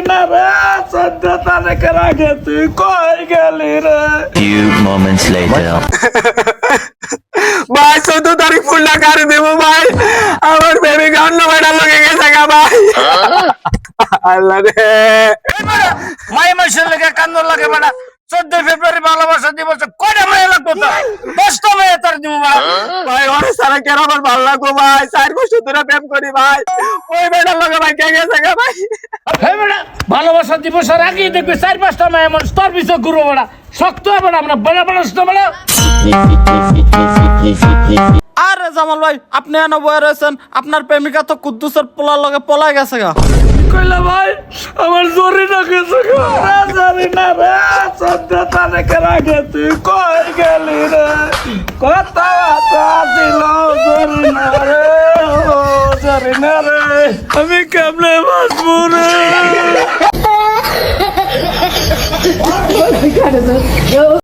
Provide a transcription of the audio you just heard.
না রে 14 তারিখের আগে তুই কই গেলি রে? Few moments later. ভাই 14 তারিখ ফুলটা কারে দেবো ভাই? আমার বেবি গান বেটা লগে গেছে গা ভাই। আল্লাহ রে মাই মাসের লেগে কান্দর লাগে বেটা 14 ফেব্রুয়ারি ভালোবাসা দিবস কয়টা মায়া লাগতো তো 10টা মায়া তার দিব বেটা। ভাই ওরে সারা কেন আমার ভালো লাগো ভাই 4 বছর ধরে প্রেম করি ভাই ওই বেটার লগে ভাই কে গেছে গা ভাই। হ্যাঁ বেটা ভালোবাসা দিবসের আগেই দেখবি 4-5টা মায়া মানুষ তোর পিছে ঘুরো বেটা শক্ত হবে না আমরা বেড়া বেড়া বেড়া। আরে জামাল ভাই আপনি এনে বয়ে রয়েছেন, আপনার প্রেমিকা তো কুদ্দুসের পোলার লগে পলাই গেছে গা। কইলা ভাই আমার জরি না গেছে গো জরি না রে 14 তারিখের আগে তুই কই গেলি রে? কত ছিল জরি না রে জরি না রে আমি কেমনে বাঁচবো রে?